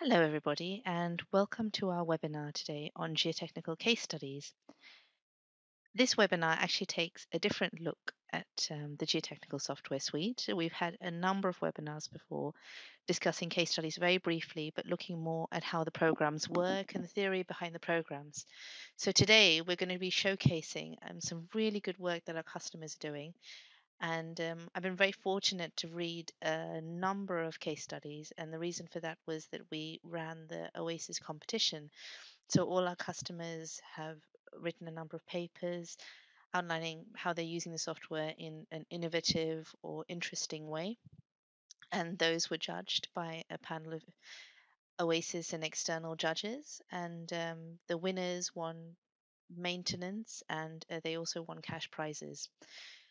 Hello, everybody, and welcome to our webinar today on geotechnical case studies. This webinar actually takes a different look at the geotechnical software suite. So we've had a number of webinars before discussing case studies very briefly, but looking more at how the programs work and the theory behind the programs. So today we're going to be showcasing some really good work that our customers are doing, and I've been very fortunate to read a number of case studies. And the reason for that was that we ran the Oasys competition. So all our customers have written a number of papers outlining how they're using the software in an innovative or interesting way. And those were judged by a panel of Oasis and external judges. And the winners won maintenance, and they also won cash prizes.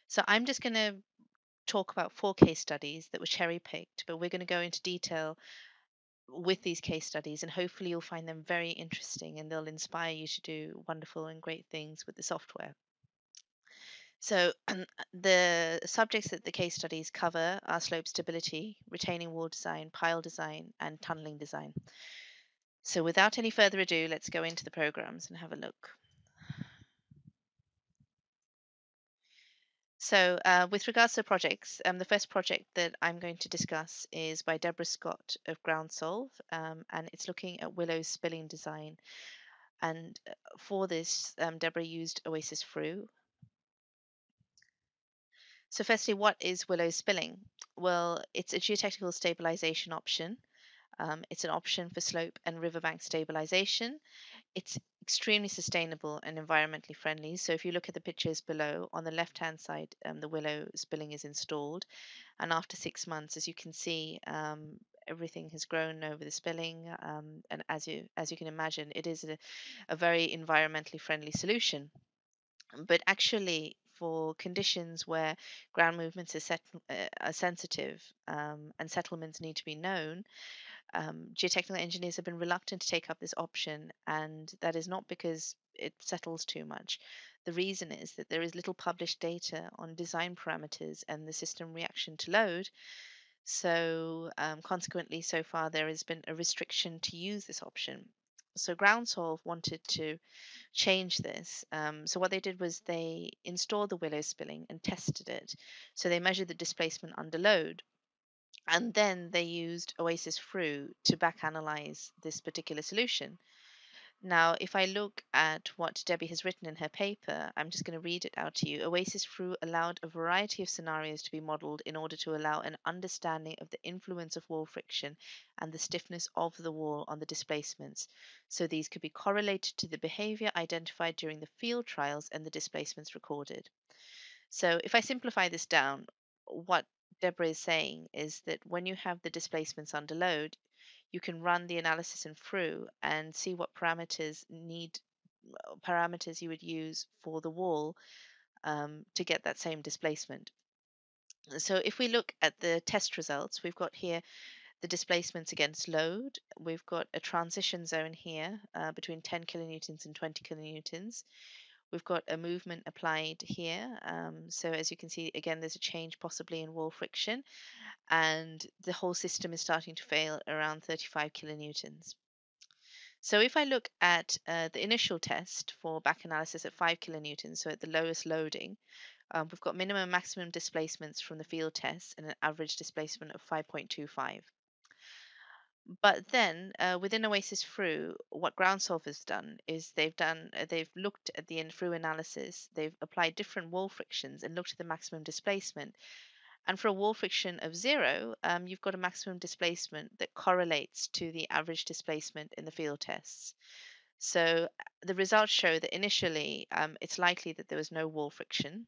So I'm just going to talk about four case studies that were cherry picked, but we're going to go into detail with these case studies, and hopefully you'll find them very interesting and they'll inspire you to do wonderful and great things with the software. So, the subjects that the case studies cover are slope stability, retaining wall design, pile design, and tunneling design. So, without any further ado, let's go into the programs and have a look. So, with regards to projects, the first project that I'm going to discuss is by Deborah Scott of Groundsolve, and it's looking at Willow Spilling design. And for this, Deborah used Oasys Fru. So, firstly, what is Willow Spilling? Well, it's a geotechnical stabilization option. It's an option for slope and riverbank stabilization. It's extremely sustainable and environmentally friendly. So if you look at the pictures below, on the left-hand side, the willow spilling is installed, and after 6 months, as you can see, everything has grown over the spilling, and as you can imagine, it is a very environmentally friendly solution. But actually, for conditions where ground movements are sensitive, and settlements need to be known, geotechnical engineers have been reluctant to take up this option, and that is not because it settles too much. The reason is that there is little published data on design parameters and the system reaction to load. So, consequently, so far there has been a restriction to use this option. So, Groundsolve wanted to change this. So, what they did was they installed the willow spilling and tested it. So, they measured the displacement under load, and then they used Oasys Fru to back analyze this particular solution. Now, if I look at what Debbie has written in her paper, I'm just going to read it out to you. Oasys Fru allowed a variety of scenarios to be modeled in order to allow an understanding of the influence of wall friction and the stiffness of the wall on the displacements. So these could be correlated to the behavior identified during the field trials and the displacements recorded. So if I simplify this down, what Deborah is saying is that when you have the displacements under load, you can run the analysis in through and see what parameters you would use for the wall, to get that same displacement. So if we look at the test results, we've got here the displacements against load. We've got a transition zone here, between 10 kilonewtons and 20 kilonewtons. We've got a movement applied here. So as you can see, again, there's a change possibly in wall friction, and the whole system is starting to fail around 35 kilonewtons. So if I look at the initial test for back analysis at 5 kilonewtons, so at the lowest loading, we've got minimum and maximum displacements from the field test and an average displacement of 5.25. But then, within Oasys Through, what Groundsolve has done is they've looked at the through analysis. They've applied different wall frictions and looked at the maximum displacement. And for a wall friction of zero, you've got a maximum displacement that correlates to the average displacement in the field tests. So the results show that initially, it's likely that there was no wall friction.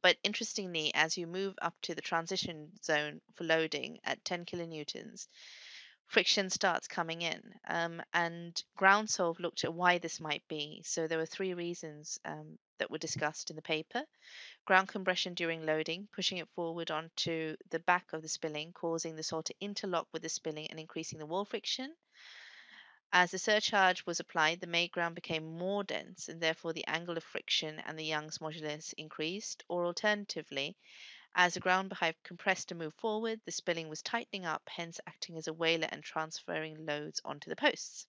But interestingly, as you move up to the transition zone for loading at 10 kilonewtons, friction starts coming in. And Groundsolve looked at why this might be. So there were three reasons, that were discussed in the paper: ground compression during loading, pushing it forward onto the back of the spilling, causing the soil to interlock with the spilling and increasing the wall friction. As the surcharge was applied, the made ground became more dense, and therefore the angle of friction and the Young's modulus increased. Or alternatively, As the ground behind compressed and moved forward, the spilling was tightening up, hence acting as a wailer and transferring loads onto the posts.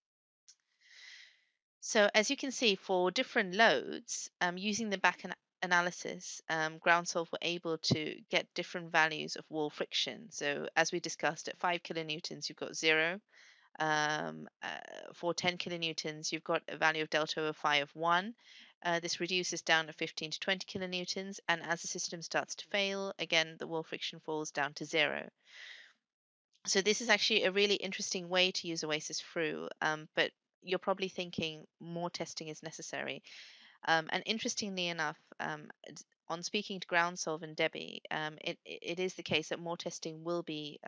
So as you can see, for different loads, using the back analysis, Groundsolve were able to get different values of wall friction. So as we discussed, at 5 kilonewtons, you've got 0. For 10 kilonewtons, you've got a value of delta over phi of 1. This reduces down to 15 to 20 kilonewtons, and as the system starts to fail, again, the wall friction falls down to 0. So this is actually a really interesting way to use Oasys through, but you're probably thinking more testing is necessary. And interestingly enough, on speaking to Groundsolve and Debbie, it is the case that more testing will be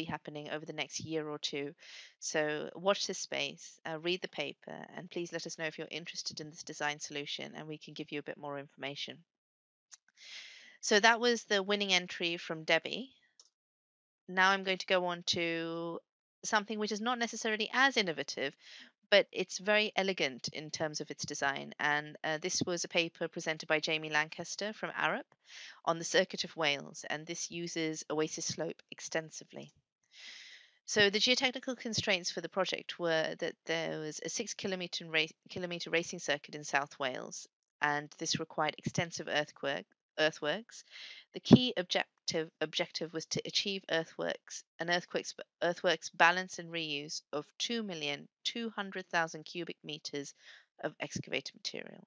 happening over the next year or two. So watch this space, read the paper, and please let us know if you're interested in this design solution, and we can give you a bit more information. So that was the winning entry from Debbie. Now I'm going to go on to something which is not necessarily as innovative, but it's very elegant in terms of its design. And this was a paper presented by Jamie Lancaster from Arup on the Circuit of Wales, and this uses Oasys slope extensively. So the geotechnical constraints for the project were that there was a 6 kilometer racing circuit in South Wales, and this required extensive earthworks. The key objective was to achieve earthworks balance and reuse of 2,200,000 cubic meters of excavated material.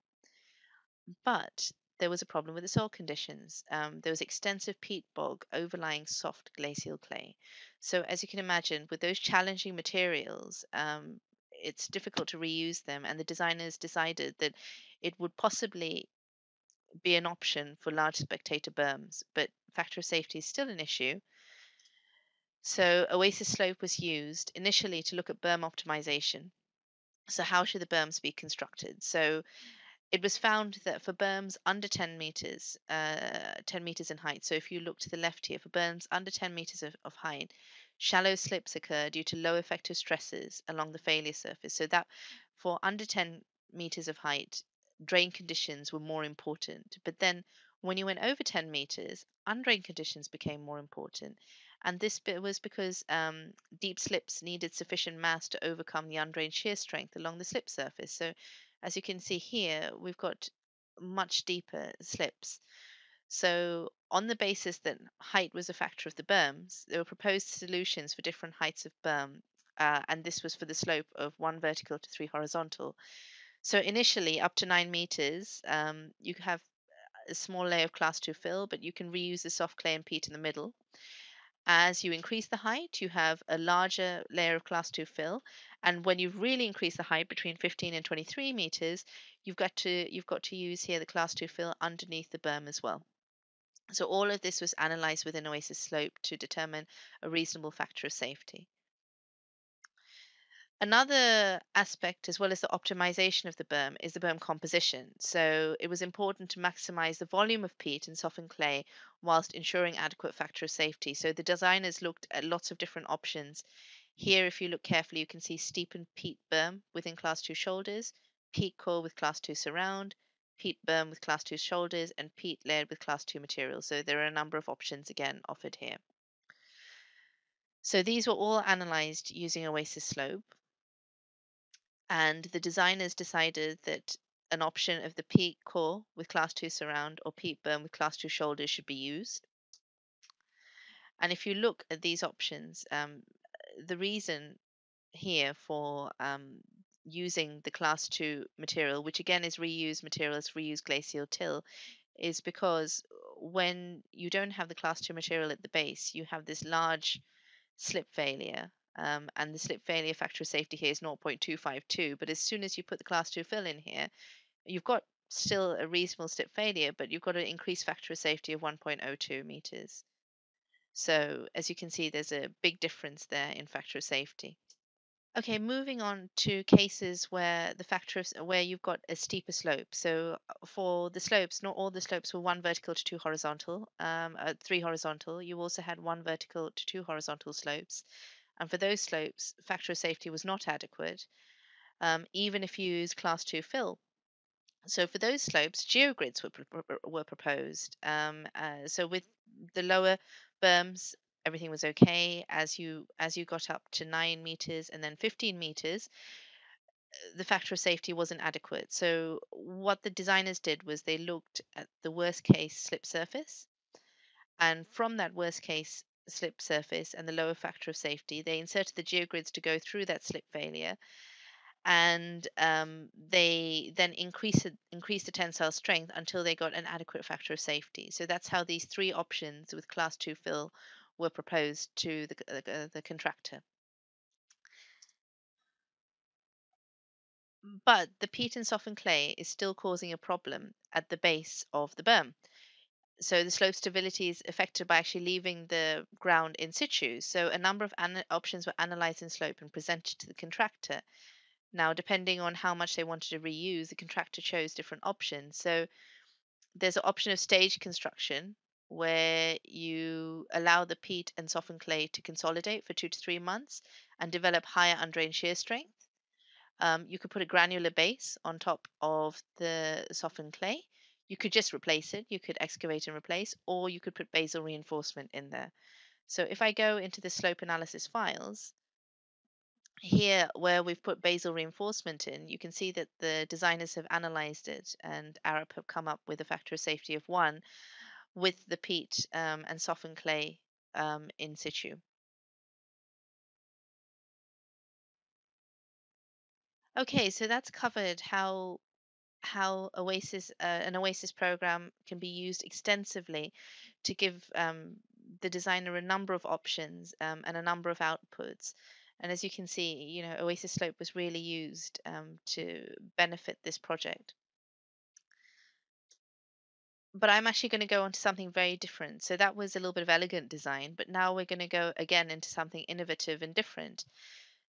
But there was a problem with the soil conditions. There was extensive peat bog overlying soft glacial clay. So, as you can imagine, with those challenging materials, it's difficult to reuse them. And the designers decided that it would possibly be an option for large spectator berms, but factor of safety is still an issue. So, Oasys slope was used initially to look at berm optimization. So, how should the berms be constructed? So, it was found that for berms under 10 meters in height, so if you look to the left here, for berms under 10 meters of height, shallow slips occur due to low effective stresses along the failure surface. So that for under 10 meters of height, drain conditions were more important. But then when you went over 10 meters, undrained conditions became more important. And this bit was because deep slips needed sufficient mass to overcome the undrained shear strength along the slip surface. So as you can see here, we've got much deeper slips. So, on the basis that height was a factor of the berms, there were proposed solutions for different heights of berm, and this was for the slope of 1 vertical to 3 horizontal. So, initially, up to 9 meters, you have a small layer of class 2 fill, but you can reuse the soft clay and peat in the middle. As you increase the height, you have a larger layer of class 2 fill, and when you really increase the height between 15 and 23 meters, you've got to use here the class 2 fill underneath the berm as well. So all of this was analyzed within Oasys slope to determine a reasonable factor of safety. Another aspect, as well as the optimization of the berm, is the berm composition. So it was important to maximize the volume of peat and softened clay whilst ensuring adequate factor of safety. So the designers looked at lots of different options. Here, if you look carefully, you can see steepened peat berm within class 2 shoulders, peat core with class 2 surround, peat berm with class 2 shoulders, and peat layered with class 2 material. So there are a number of options again offered here. So these were all analyzed using Oasys slope, and the designers decided that an option of the peat core with class 2 surround or peat berm with class 2 shoulders should be used. And if you look at these options, the reason here for using the class 2 material, which again is reused material, it's reused glacial till, is because when you don't have the class 2 material at the base, you have this large slip failure. And the slip failure factor of safety here is 0.252. But as soon as you put the class 2 fill in here, you've got still a reasonable slip failure, but you've got an increased factor of safety of 1.02 meters. So as you can see, there's a big difference there in factor of safety. Okay, moving on to cases where where you've got a steeper slope. So for the slopes, not all the slopes were 1 vertical to 2 horizontal, 3 horizontal. You also had 1 vertical to 2 horizontal slopes. And for those slopes, factor of safety was not adequate, even if you use class 2 fill. So for those slopes, geogrids were proposed. So with the lower berms, everything was okay. As you got up to 9 meters and then 15 meters, the factor of safety wasn't adequate. So what the designers did was they looked at the worst case slip surface, and from that worst case slip surface and the lower factor of safety, they inserted the geogrids to go through that slip failure, and they then increased the tensile strength until they got an adequate factor of safety. So that's how these three options with class 2 fill were proposed to the contractor. But the peat and softened clay is still causing a problem at the base of the berm. So the slope stability is affected by actually leaving the ground in situ. So a number of options were analyzed in slope and presented to the contractor. Now, depending on how much they wanted to reuse, the contractor chose different options. So there's an option of stage construction where you allow the peat and softened clay to consolidate for 2 to 3 months and develop higher undrained shear strength. You could put a granular base on top of the softened clay. You could just replace it. You could excavate and replace, or you could put basal reinforcement in there. So if I go into the slope analysis files, here where we've put basal reinforcement in, you can see that the designers have analyzed it and Arup have come up with a factor of safety of 1 with the peat and softened clay in situ. Okay, so that's covered how an Oasis program can be used extensively to give the designer a number of options and a number of outputs. And as you can see, Oasis Slope was really used to benefit this project. But I'm actually going to go on to something very different. So that was a little bit of elegant design, but now we're going to go again into something innovative and different.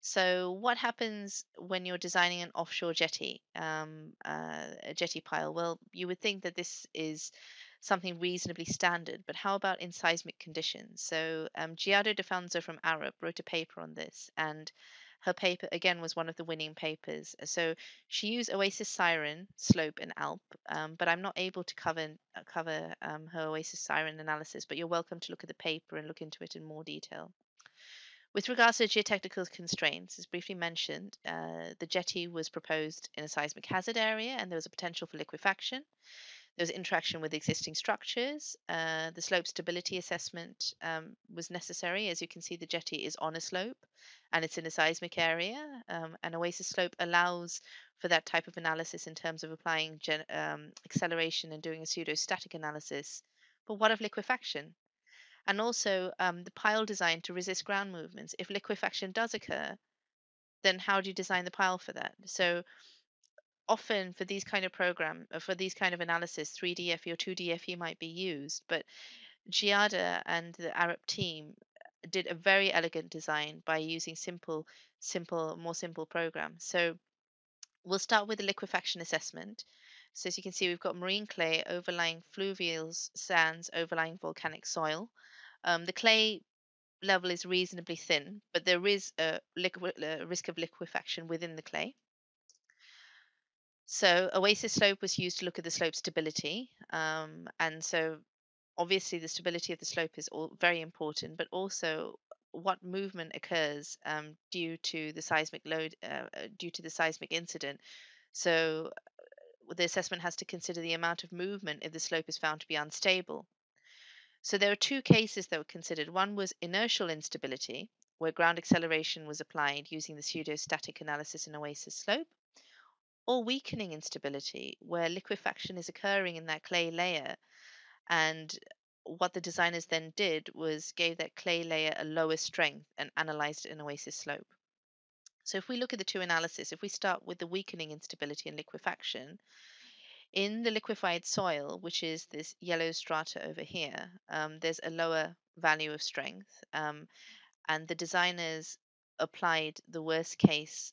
So, what happens when you're designing an offshore jetty, a jetty pile? Well, you would think that this is something reasonably standard, but how about in seismic conditions? So, Giada De Fanzo from Arup wrote a paper on this, and her paper again was one of the winning papers. So, she used Oasis Siren, Slope, and Alp, but I'm not able to cover her Oasis Siren analysis. But you're welcome to look at the paper and look into it in more detail. With regards to geotechnical constraints, as briefly mentioned, the jetty was proposed in a seismic hazard area and there was a potential for liquefaction. There was interaction with existing structures. The slope stability assessment was necessary. As you can see, the jetty is on a slope and it's in a seismic area. And Oasis slope allows for that type of analysis in terms of applying acceleration and doing a pseudo-static analysis. But what of liquefaction? And also the pile design to resist ground movements. If liquefaction does occur, then how do you design the pile for that? So often for these kind of for these kind of analysis, 3D FE or 2D FE might be used, but Giada and the Arup team did a very elegant design by using more simple programs. So we'll start with the liquefaction assessment. So as you can see, we've got marine clay overlying fluvials, sands overlying volcanic soil. The clay level is reasonably thin, but there is a risk of liquefaction within the clay. So Oasis slope was used to look at the slope stability, and so obviously the stability of the slope is all very important, but also what movement occurs due to the seismic incident. So the assessment has to consider the amount of movement if the slope is found to be unstable. So there are two cases that were considered. One was inertial instability, where ground acceleration was applied using the pseudo-static analysis in Oasis slope, or weakening instability, where liquefaction is occurring in that clay layer. And what the designers then did was gave that clay layer a lower strength and analyzed it in Oasis slope. So if we look at the two analysis, if we start with the weakening instability and liquefaction, in the liquefied soil, which is this yellow strata over here, there's a lower value of strength, and the designers applied the worst case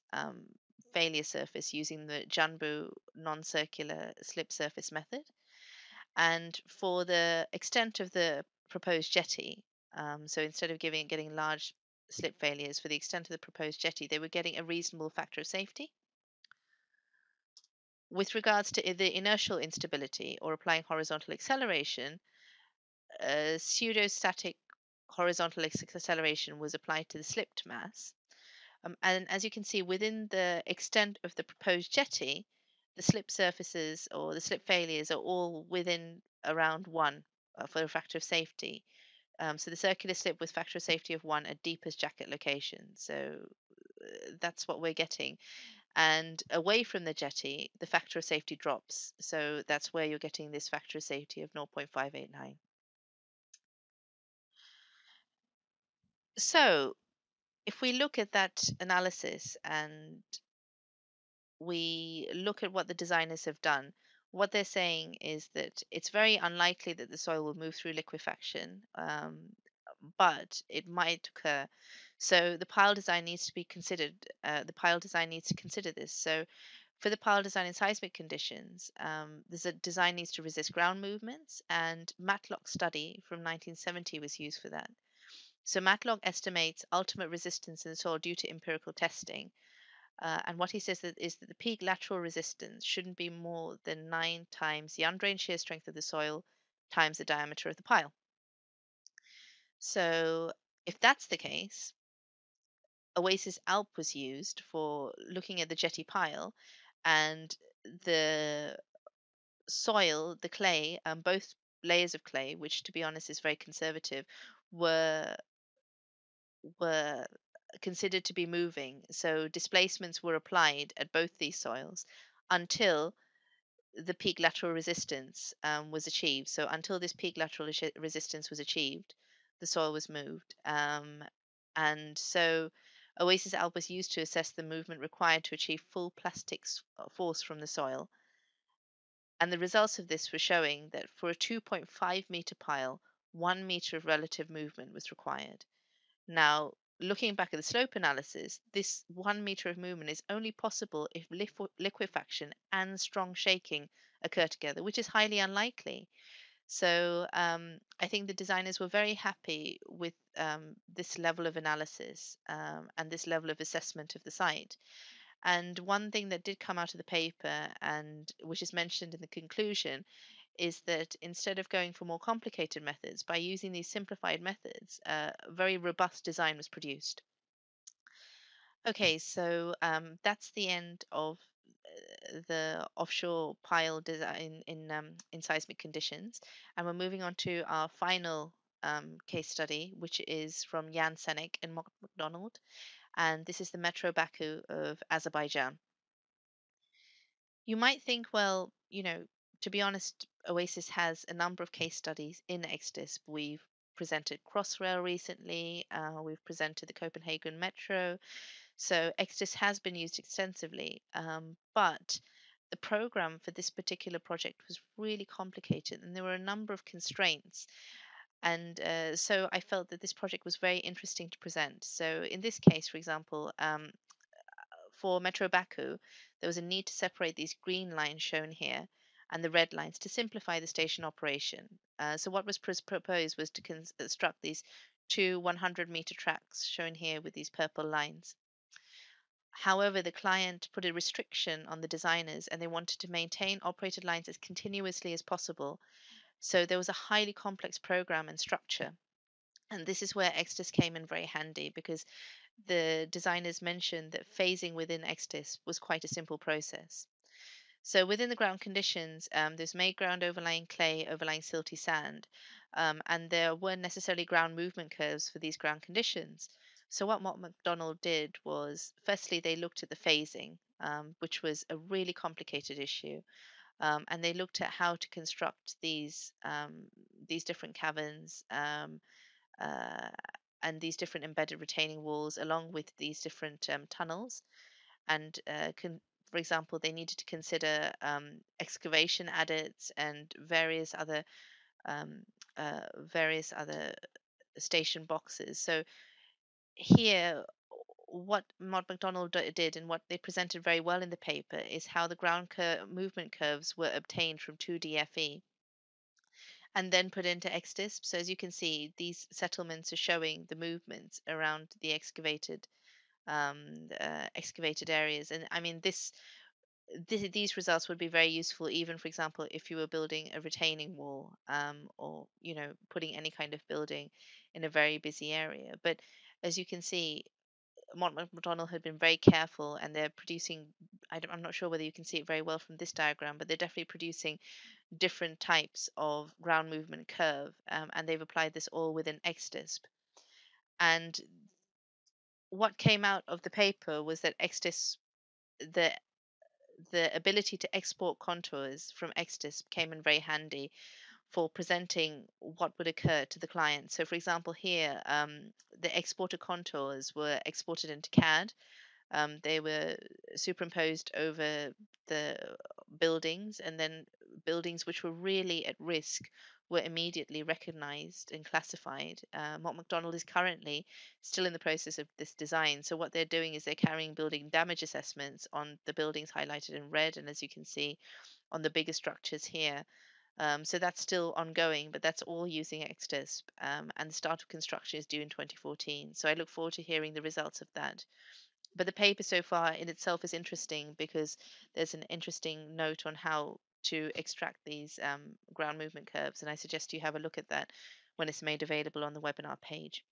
failure surface using the Janbu non-circular slip surface method. And for the extent of the proposed jetty, so instead of getting large slip failures for the extent of the proposed jetty, they were getting a reasonable factor of safety. With regards to the inertial instability or applying horizontal acceleration, pseudostatic horizontal acceleration was applied to the slipped mass. And as you can see, within the extent of the proposed jetty, the slip surfaces or the slip failures are all within around one for a factor of safety. So the circular slip with factor of safety of one at deepest jacket location. So that's what we're getting. And away from the jetty, the factor of safety drops. So that's where you're getting this factor of safety of 0.589. So if we look at that analysis and we look at what the designers have done, what they're saying is that it's very unlikely that the soil will move through liquefaction, but it might occur. So the pile design needs to be considered. The pile design needs to consider this. So for the pile design in seismic conditions, there's a design needs to resist ground movements, and Matlock study from 1970 was used for that. So Matlock estimates ultimate resistance in the soil due to empirical testing. And what he says that is that the peak lateral resistance shouldn't be more than 9 times the undrained shear strength of the soil times the diameter of the pile. So if that's the case, Oasys Alp was used for looking at the jetty pile, and the soil, the clay, both layers of clay, which to be honest is very conservative, were were considered to be moving. So displacements were applied at both these soils until the peak lateral resistance was achieved. So until this peak lateral resistance was achieved, the soil was moved. And so Oasis Alp was used to assess the movement required to achieve full plastic force from the soil. And the results of this were showing that for a 2.5-meter pile, 1 meter of relative movement was required. Now, looking back at the slope analysis, this 1 meter of movement is only possible if liquefaction and strong shaking occur together, which is highly unlikely. So I think the designers were very happy with this level of analysis and this level of assessment of the site. And one thing that did come out of the paper, and which is mentioned in the conclusion, is that instead of going for more complicated methods, by using these simplified methods, a very robust design was produced. Okay, so that's the end of the offshore pile design in seismic conditions, and we're moving on to our final case study, which is from Jan Senek and Mott MacDonald, and this is the Metro Baku of Azerbaijan. You might think, well, to be honest, Oasis has a number of case studies in XDisp. We've presented Crossrail recently, we've presented the Copenhagen Metro. So XDisc has been used extensively, but the program for this particular project was really complicated and there were a number of constraints. And so I felt that this project was very interesting to present. So in this case, for example, for Metro Baku, there was a need to separate these green lines shown here and the red lines to simplify the station operation. So what was proposed was to construct these two 100-meter tracks shown here with these purple lines. However, the client put a restriction on the designers and they wanted to maintain operated lines as continuously as possible. So there was a highly complex program and structure. And this is where XDIS came in very handy because the designers mentioned that phasing within XDIS was quite a simple process. So within the ground conditions, there's made ground overlying clay, overlying silty sand, and there weren't necessarily ground movement curves for these ground conditions. So what Mott MacDonald did was, firstly, they looked at the phasing, which was a really complicated issue, and they looked at how to construct these different caverns uh, and these different embedded retaining walls, along with these different tunnels and for example, they needed to consider excavation adits and um, various other station boxes. So here, what Mott MacDonald did and what they presented very well in the paper is how the movement curves were obtained from 2D and then put into XDisp. So as you can see, these settlements are showing the movements around the excavated areas. And I mean, this these results would be very useful, even for example, if you were building a retaining wall, or putting any kind of building in a very busy area. But as you can see, Mott MacDonald had been very careful, and they're producing. I'm not sure whether you can see it very well from this diagram, but they're definitely producing different types of ground movement curve, and they've applied this all within XDisp. And what came out of the paper was that XDisp, the ability to export contours from XDisp came in very handy for presenting what would occur to the client. So, for example, here, the exported contours were exported into CAD. They were superimposed over the buildings, and then buildings which were really at risk were immediately recognized and classified. Mott MacDonald is currently still in the process of this design. So, what they're doing is they're carrying building damage assessments on the buildings highlighted in red, and as you can see on the bigger structures here. So that's still ongoing, but that's all using XDisp, and the start of construction is due in 2014. So I look forward to hearing the results of that. But the paper so far in itself is interesting because there's an interesting note on how to extract these ground movement curves, and I suggest you have a look at that when it's made available on the webinar page.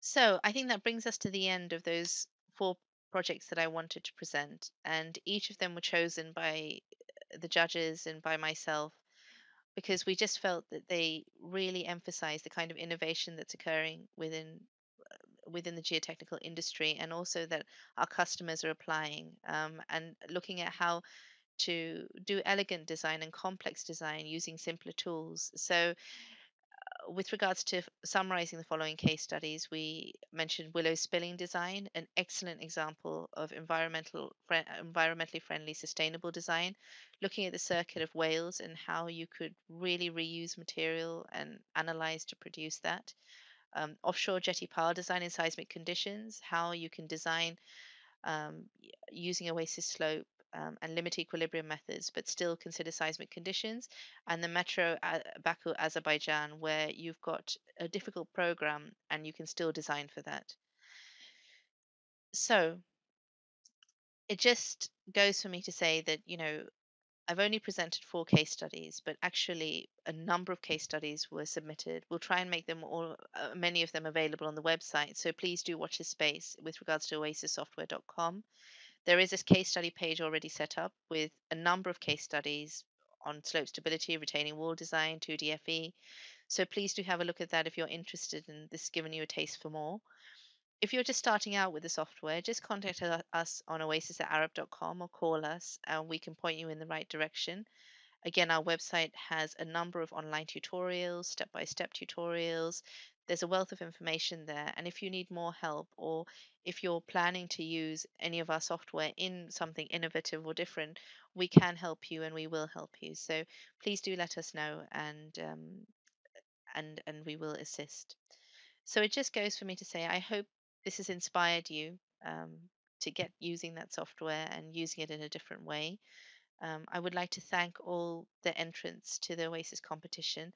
So I think that brings us to the end of those 4 projects that I wanted to present, and each of them were chosen by the judges and by myself because we just felt that they really emphasize the kind of innovation that's occurring within the geotechnical industry, and also that our customers are applying, and looking at how to do elegant design and complex design using simpler tools. So, with regards to summarizing the following case studies, we mentioned Willow Spilling design, an excellent example of environmentally friendly, sustainable design, looking at the circuit of Wales and how you could really reuse material and analyze to produce that. Offshore jetty pile design in seismic conditions, how you can design using Oasys slope, and limit equilibrium methods, but still consider seismic conditions, and the Metro Baku, Azerbaijan, where you've got a difficult program and you can still design for that. So it just goes for me to say that, I've only presented 4 case studies, but actually a number of case studies were submitted. We'll try and make them all, many of them available on the website. So please do watch this space with regards to oasissoftware.com. There is a case study page already set up with a number of case studies on slope stability, retaining wall design, 2D FE. So please do have a look at that if you're interested in this, giving you a taste for more. If you're just starting out with the software, just contact us on oasis@arup.com or call us and we can point you in the right direction. Again, our website has a number of online tutorials, step by step tutorials. There's a wealth of information there. And if you need more help, or if you're planning to use any of our software in something innovative or different, we can help you and we will help you. So please do let us know, and we will assist. So it just goes for me to say, I hope this has inspired you, to get using that software and using it in a different way. I would like to thank all the entrants to the Oasis competition,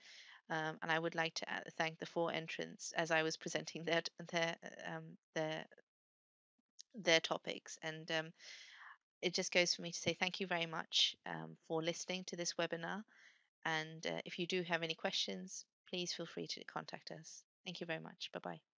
and I would like to thank the 4 entrants as I was presenting their their topics. And it just goes for me to say thank you very much, for listening to this webinar. And if you do have any questions, please feel free to contact us. Thank you very much. Bye bye.